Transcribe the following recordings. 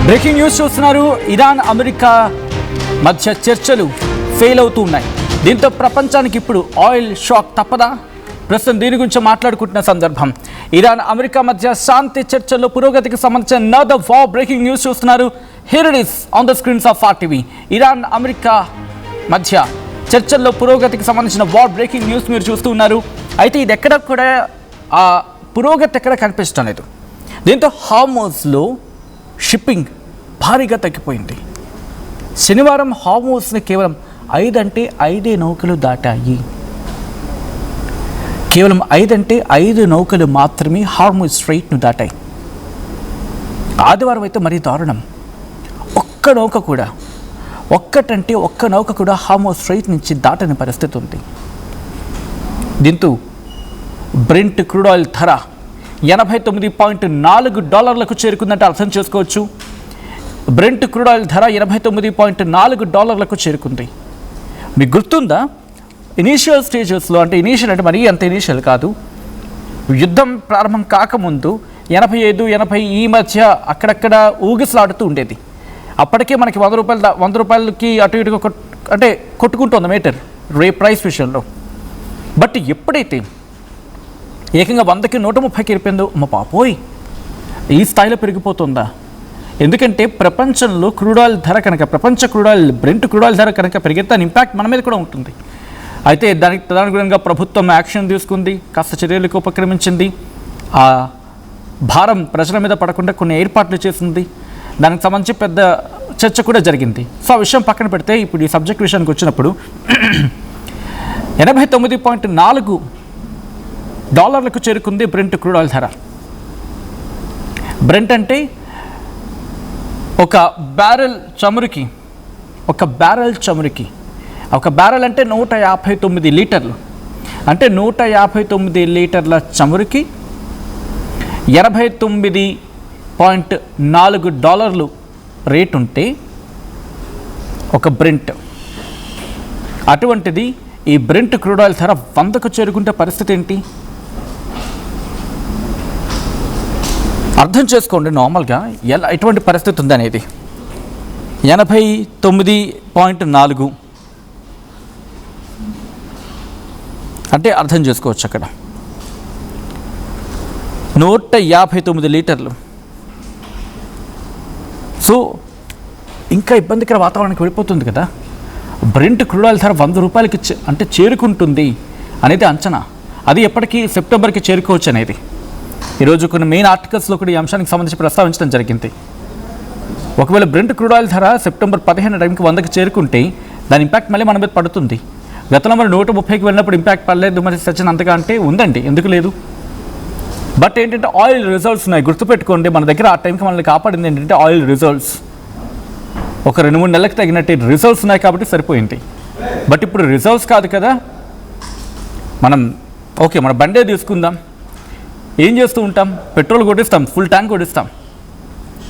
Breaking news చూస్తున్నారు. Iran America మధ్య చర్చలు ఫెయిల్ అవుతూ ఉన్నాయి. దీంతో ప్రపంచానికి ఇప్పుడు ఆయిల్ షాక్ తప్పదా? ప్రస్తుతం దీని గురించి మాట్లాడుకుంటున్న సందర్భం. ఇరాన్ అమెరికా మధ్య శాంతి చర్చల్లో పురోగతికి సంబంధించిన another war బ్రేకింగ్ న్యూస్ చూస్తున్నారు. Here it is on the screens of RTV. Iran America మధ్య చర్చల్లో పురోగతికి సంబంధించిన వార్ బ్రేకింగ్ న్యూస్ మీరు చూస్తూ ఉన్నారు. అయితే ఇది ఎక్కడ కూడా ఆ పురోగతి ఎక్కడ కనిపించడం లేదు. దీంతో హార్మోజ్లో షిప్పింగ్ భారీగా తగ్గిపోయింది. శనివారం హార్మోజ్ని కేవలం 5 నౌకలు దాటాయి. కేవలం 5 నౌకలు మాత్రమే హార్మోజ్ స్ట్రైట్ను దాటాయి. ఆదివారం అయితే మరీ దారుణం. ఒక్క నౌక కూడా హార్మోజ్ స్ట్రైట్ నుంచి దాటని పరిస్థితి ఉంది. దీంతో బ్రెంట్ క్రూడ్ ఆయిల్ ధర $89.4 చేరుకుందంటే అర్థం చేసుకోవచ్చు. బ్రెంట్ క్రూడ్ ఆయిల్ ధర $89.4 చేరుకుంది. మీకు గుర్తుందా, ఇనీషియల్ స్టేజెస్లో, అంటే మరీ అంత ఇనీషియల్ కాదు, యుద్ధం ప్రారంభం కాకముందు 85-80 ఈ మధ్య అక్కడక్కడ ఊగిసలాడుతూ ఉండేది. అప్పటికే మనకి $100 అటు ఇటుగా అంటే కొట్టుకుంటుంది మీటర్ ప్రైస్ విషయంలో. బట్ ఎప్పుడైతే ఏకంగా 100కి 130కి వెళ్ళిపోయిందో, అమ్మ పాపోయ్ ఈ స్థాయిలో పెరిగిపోతుందా? ఎందుకంటే ప్రపంచంలో క్రూడ్ ఆయిల్ ధర కనుక, బ్రెంట్ క్రూడ్ ఆయిల్ ధర కనుక పెరిగితే దాని ఇంపాక్ట్ మన మీద కూడా ఉంటుంది. అయితే దానికి తదనుగుణంగా ప్రభుత్వం యాక్షన్ తీసుకుంది, కాస్త చర్యలకు ఉపక్రమించింది. ఆ భారం ప్రజల మీద పడకుండా కొన్ని ఏర్పాట్లు చేసింది. దానికి సంబంధించి పెద్ద చర్చ కూడా జరిగింది. సో ఆ విషయం పక్కన పెడితే ఇప్పుడు ఈ సబ్జెక్ట్ విషయానికి వచ్చినప్పుడు $89.4 చేరుకుంది బ్రెంట్ క్రూడ్ ఆయిల్ ధర. బ్రెంట్ అంటే ఒక బ్యారెల్ అంటే 159 లీటర్లు. అంటే 159 లీటర్ల చమురుకి $89.4 రేట్ ఉంటే ఒక బ్రెంట్. అటువంటిది ఈ బ్రెంట్ క్రూడ్ ఆయిల్ ధర 100కు చేరుకుంటే పరిస్థితి ఏంటి? అర్థం చేసుకోండి నార్మల్గా ఎటువంటి పరిస్థితి ఉందనేది. 89.4 అంటే అర్థం చేసుకోవచ్చు. అక్కడ 159 లీటర్లు. సో ఇంకా ఇబ్బందికర వాతావరణానికి వెళ్ళిపోతుంది కదా. బ్రెంట్ క్రూడ్ ఆయిల్ ధర $100 అంటే చేరుకుంటుంది అనేది అంచనా. అది ఎప్పటికీ సెప్టెంబర్కి చేరుకోవచ్చు అనేది ఈరోజు కొన్ని మెయిన్ ఆర్టికల్స్లో కూడా ఈ అంశానికి సంబంధించి ప్రస్తావించడం జరిగింది. ఒకవేళ బ్రెంట్ క్రూడ్ ఆయిల్ ధర సెప్టెంబర్ 15 టైంకి 100కి చేరుకుంటే దాని ఇంపాక్ట్ మళ్ళీ మన మీద పడుతుంది. గతంలో మరి 130కి వెళ్ళినప్పుడు ఇంపాక్ట్ పడలేదు, మరి సచిన్ అంతగా అంటే ఉందండి, ఎందుకు లేదు. బట్ ఏంటంటే ఆయిల్ రిజర్వ్స్ ఉన్నాయి, గుర్తుపెట్టుకోండి. మన దగ్గర ఆ టైంకి మనల్ని కాపాడింది ఏంటంటే ఆయిల్ రిజర్వ్స్. ఒక 2-3 నెలలకు తగినట్టు రిజర్వ్స్ ఉన్నాయి కాబట్టి సరిపోయింది. బట్ ఇప్పుడు రిజర్వ్స్ కాదు కదా. మన బండే తీసుకుందాం. ఏం చేస్తూ ఉంటాం? పెట్రోల్ కొట్టిస్తాం, ఫుల్ ట్యాంక్ కొట్టిస్తాం.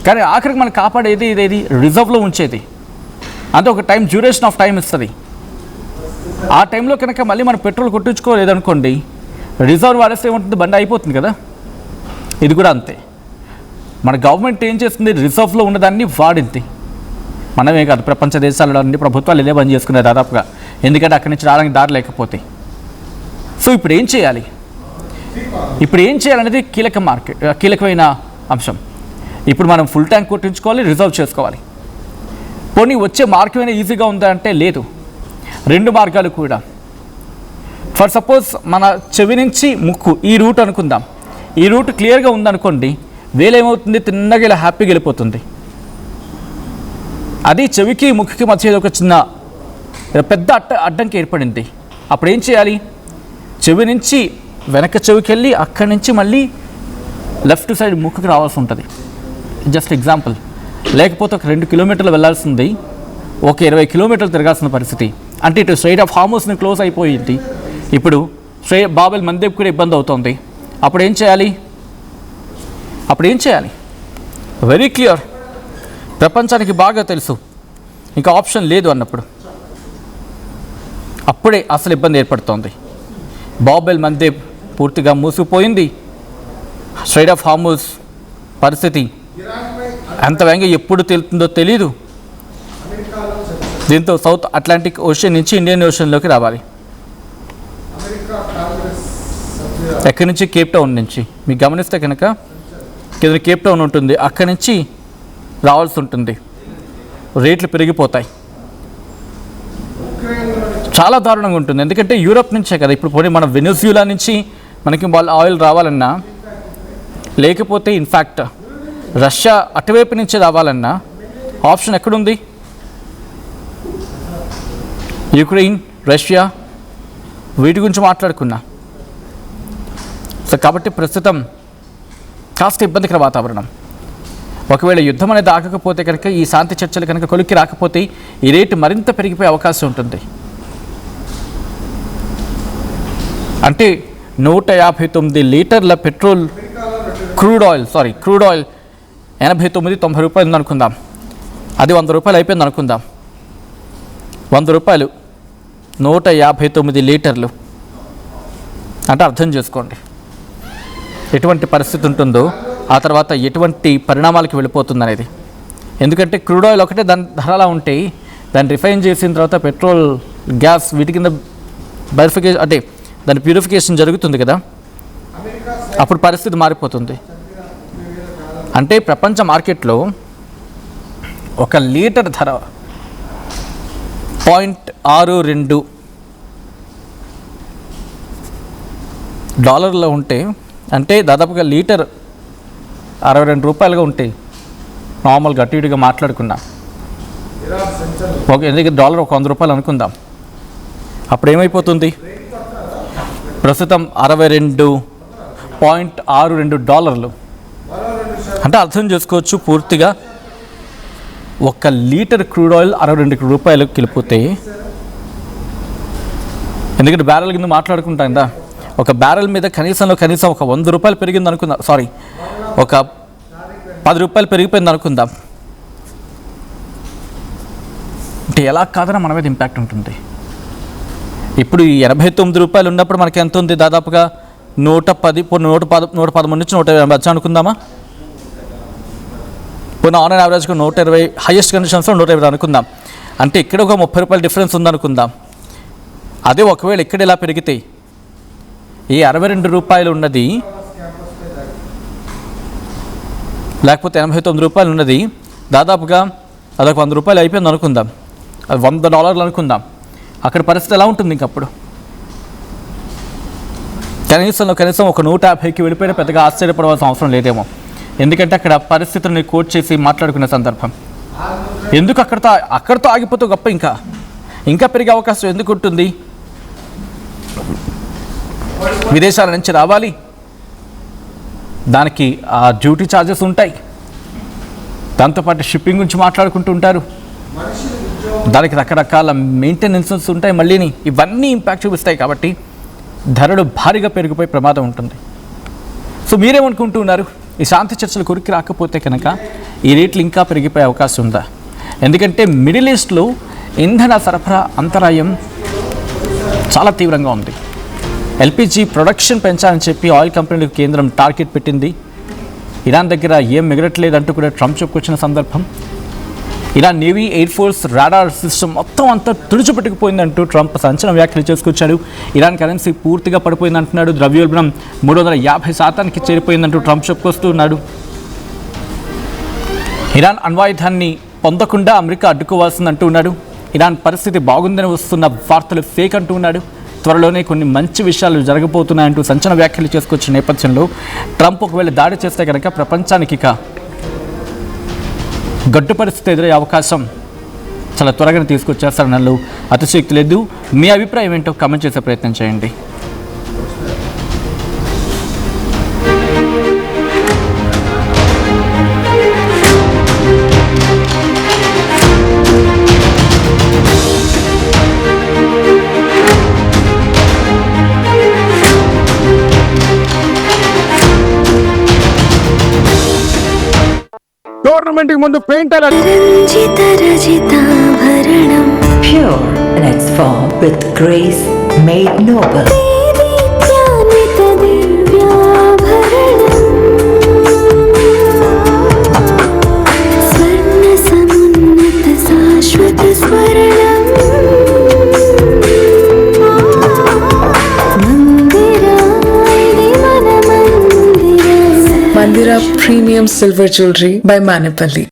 కానీ ఆఖరికి మనకు కాపాడేది ఇదేది రిజర్వ్లో ఉంచేది. అంటే ఒక డ్యూరేషన్ ఆఫ్ టైం ఇస్తుంది. ఆ టైంలో కనుక మళ్ళీ మనం పెట్రోల్ కొట్టించుకోలేదనుకోండి, రిజర్వ్ వాడేస్తే ఏముంటుంది, బండి అయిపోతుంది కదా. ఇది కూడా అంతే. మన గవర్నమెంట్ ఏం చేస్తుంది, రిజర్వ్లో ఉన్నదాన్ని వాడింది. మనమే కాదు, ప్రపంచ దేశాలలో అన్ని ప్రభుత్వాలు ఇదే బంద్ చేసుకున్నాయి దాదాపుగా, ఎందుకంటే అక్కడి నుంచి రావడానికి దారి లేకపోతే. సో ఇప్పుడు ఏం చేయాలనేది కీలకమైన అంశం. ఇప్పుడు మనం ఫుల్ ట్యాంక్ కొట్టించుకోవాలి, రిజర్వ్ చేసుకోవాలి. పోనీ వచ్చే మార్గమైనా ఈజీగా ఉందా అంటే లేదు. 2 మార్గాలు కూడా. ఫర్ సపోజ్ మన చెవి నుంచి ముక్కు ఈ రూట్ అనుకుందాం. ఈ రూట్ క్లియర్గా ఉందనుకోండి, వేలేమవుతుంది, తిన్నగా ఇలా హ్యాపీగా వెళ్ళిపోతుంది. అది చెవికి ముక్కుకి మధ్య ఒక చిన్న పెద్ద అడ్డంకి ఏర్పడింది. అప్పుడు ఏం చేయాలి? చెవి నుంచి వెనక చెవికి వెళ్ళి అక్కడి నుంచి మళ్ళీ లెఫ్ట్ సైడ్ ముక్కుకి రావాల్సి ఉంటుంది. Just example. లేకపోతే ఒక 2 కిలోమీటర్లు వెళ్ళాల్సింది ఒక 20 కిలోమీటర్లు తిరగాల్సిన పరిస్థితి. అంటే ఇటు స్ట్రైట్ ఆఫ్ హార్మోజ్ని క్లోజ్ అయిపోయింది. ఇప్పుడు బాబెల్ మందేబ్ కూడా ఇబ్బంది అవుతుంది. అప్పుడు ఏం చేయాలి? Very clear. ప్రపంచానికి బాగా తెలుసు ఇంకా ఆప్షన్ లేదు అన్నప్పుడు. అప్పుడే అసలు ఇబ్బంది ఏర్పడుతోంది. బాబెల్ మందేబ్ పూర్తిగా మూసిపోయింది. స్ట్రైట్ ఆఫ్ హార్మోజ్ పరిస్థితి అంత వేగంగా ఎప్పుడు తేలుతుందో తెలీదు. దీంతో సౌత్ అట్లాంటిక్ ఓషన్ నుంచి ఇండియన్ ఓషన్లోకి రావాలి. ఎక్కడి నుంచి? కేప్ టౌన్ నుంచి. మీకు గమనిస్తే కనుక కింద కేప్ టౌన్ ఉంటుంది, అక్కడి నుంచి రావాల్సి ఉంటుంది. రేట్లు పెరిగిపోతాయి, చాలా దారుణంగా ఉంటుంది. ఎందుకంటే యూరప్ నుంచే కదా ఇప్పుడు పోనీ మన వెనిజులా నుంచి మనకి వాళ్ళ ఆయిల్ రావాలన్నా, లేకపోతే ఇన్ఫ్యాక్ట్ రష్యా అటువైపు నుంచి రావాలన్నా ఆప్షన్ ఎక్కడుంది? యుక్రెయిన్, రష్యా, వీటి గురించి మాట్లాడుకున్నా. సో కాబట్టి ప్రస్తుతం కాస్త ఇబ్బందికర వాతావరణం. ఒకవేళ యుద్ధం అనేది ఆగకపోతే కనుక, ఈ శాంతి చర్చలు కనుక కొలిక్కి రాకపోతే ఈ రేటు మరింత పెరిగిపోయే అవకాశం ఉంటుంది. అంటే 159 లీటర్ల పెట్రోల్ క్రూడ్ ఆయిల్ 89-90 రూపాయలు ఉందనుకుందాం. అది 100 రూపాయలు అయిపోయింది అనుకుందాం. 100 రూపాయలు 159 లీటర్లు అంటే అర్థం చేసుకోండి ఎటువంటి పరిస్థితి ఉంటుందో, ఆ తర్వాత ఎటువంటి పరిణామాలకు వెళ్ళిపోతుంది అనేది. ఎందుకంటే క్రూడ్ ఆయిల్ ఒకటే దాని ధరలా ఉంటే, దాన్ని రిఫైన్ చేసిన తర్వాత పెట్రోల్, గ్యాస్ వీటి కింద వెరిఫికేషన్ అంటే దాని ప్యూరిఫికేషన్ జరుగుతుంది కదా, అప్పుడు పరిస్థితి మారిపోతుంది. అంటే ప్రపంచ మార్కెట్లో 1 లీటర్ ధర $0.62 ఉంటే, అంటే దాదాపుగా లీటర్ 62 రూపాయలుగా ఉంటాయి నార్మల్గా అటు ఇటుగా మాట్లాడుకున్నా. ఓకే, ఎందుకంటే డాలర్ ఒక 100 రూపాయలు అనుకుందాం. అప్పుడు ఏమైపోతుంది? ప్రస్తుతం $62.62. అంటే అర్థం చేసుకోవచ్చు పూర్తిగా 1 లీటర్ క్రూడ్ ఆయిల్ 62 రూపాయలకు వెళ్ళిపోతే, ఎందుకంటే బ్యారెల్ కింద మాట్లాడుకుంటాం కదా, ఒక బ్యారెల్ మీద కనీసం ఒక 100 రూపాయలు పెరిగింది అనుకుందాం, ఒక 10 రూపాయలు పెరిగిపోయింది అనుకుందాం. అంటే ఎలా కాదన్నా మన మీద ఇంపాక్ట్ ఉంటుంది. ఇప్పుడు ఈ 89 రూపాయలు ఉన్నప్పుడు మనకి ఎంత ఉంది? దాదాపుగా 110, 113 నుంచి 120 మధ్య అనుకుందామా? పోనీ ఆన్లైన్ యావరేజ్గా 120, హైయెస్ట్ కండిషన్స్లో 120 అనుకుందాం. అంటే ఇక్కడ ఒక 30 రూపాయల డిఫరెన్స్ ఉందనుకుందాం. అదే ఒకవేళ ఇక్కడ ఇలా పెరిగితే ఈ 62 రూపాయలు ఉన్నది, లేకపోతే 89 రూపాయలు ఉన్నది, దాదాపుగా అదొక 100 రూపాయలు అయిపోయింది అనుకుందాం, అది $100 అనుకుందాం. అక్కడ పరిస్థితి ఎలా ఉంటుంది? ఇంకప్పుడు కనీసం ఒక 150కి వెళ్ళిపోయినా పెద్దగా ఆశ్చర్యపడవలసిన అవసరం లేదేమో. ఎందుకంటే అక్కడ పరిస్థితుల్ని కోట్ చేసి మాట్లాడుకునే సందర్భం. ఎందుకు అక్కడితో ఆగిపోతే గొప్ప, ఇంకా పెరిగే అవకాశం ఎందుకు ఉంటుంది? విదేశాల నుంచి రావాలి, దానికి ఆ డ్యూటీ ఛార్జెస్ ఉంటాయి, దాంతోపాటు షిప్పింగ్ గురించి మాట్లాడుకుంటూ ఉంటారు, దానికి రకరకాల మెయింటెనెన్సెస్ ఉంటాయి, మళ్ళీని ఇవన్నీ ఇంపాక్ట్ చూపిస్తాయి. కాబట్టి ధరలు భారీగా పెరిగిపోయే ప్రమాదం ఉంటుంది. సో మీరేమనుకుంటూ ఉన్నారు? ఈ శాంతి చర్చలు కొరికి రాకపోతే కనుక ఈ రేట్లు ఇంకా పెరిగిపోయే అవకాశం ఉందా? ఎందుకంటే మిడిల్ ఈస్ట్లో ఇంధన సరఫరా అంతరాయం చాలా తీవ్రంగా ఉంది. ఎల్పిజి ప్రొడక్షన్ పెంచాలని చెప్పి ఆయిల్ కంపెనీలకు కేంద్రం టార్గెట్ పెట్టింది. ఇరాన్ దగ్గర ఏం మిగలట్లేదంటూ కూడా ట్రంప్ చెప్పుకొచ్చిన సందర్భం. Iran navy, air force, radar system మొత్తం అంతా తుడిచిపెట్టుకుపోయిందంటూ ట్రంప్ సంచలన వ్యాఖ్యలు చేసుకొచ్చాడు. ఇరాన్ కరెన్సీ పూర్తిగా పడిపోయిందంటున్నాడు. ద్రవ్యోల్బణం 350% చేరిపోయిందంటూ ట్రంప్ చెప్పుకొస్తూ ఉన్నాడు. ఇరాన్ అణ్వాయుధాన్ని పొందకుండా అమెరికా అడ్డుకోవాల్సిందంటూ ఉన్నాడు. ఇరాన్ పరిస్థితి బాగుందని వస్తున్న వార్తలు ఫేక్ అంటూ ఉన్నాడు. త్వరలోనే కొన్ని మంచి విషయాలు జరగబోతున్నాయంటూ సంచలన వ్యాఖ్యలు చేసుకొచ్చిన నేపథ్యంలో ట్రంప్ ఒకవేళ దాడి చేస్తే కనుక ప్రపంచానికి ఇక గడ్డు పరిస్థితి ఎదురయ్యే అవకాశం చాలా త్వరగానే తీసుకొచ్చేస్తారనలో అతిశక్తి లేదు. మీ అభిప్రాయం ఏంటో కామెంట్ చేసే ప్రయత్నం చేయండి. టోర్నమెంట్ కి ముందు painter pure in its form with grace made noble. premium silver jewelry by Manipali.